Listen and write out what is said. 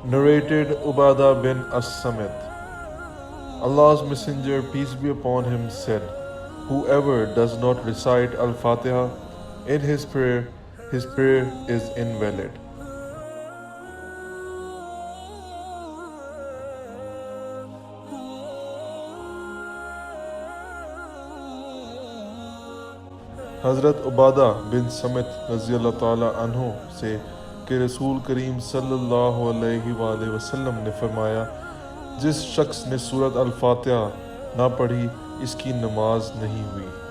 Narrated Ubadah bin As-Samit. Allah's Messenger, peace be upon him, said, whoever does not recite Al-Fatiha in his prayer is invalid. حضرت عبادہ بن سمت رضی اللہ تعالی عنہ سے کہ رسول کریم صلی اللہ علیہ وآلہ وسلم نے فرمایا، جس شخص نے سورۃ الفاتحہ نہ پڑھی اس کی نماز نہیں ہوئی۔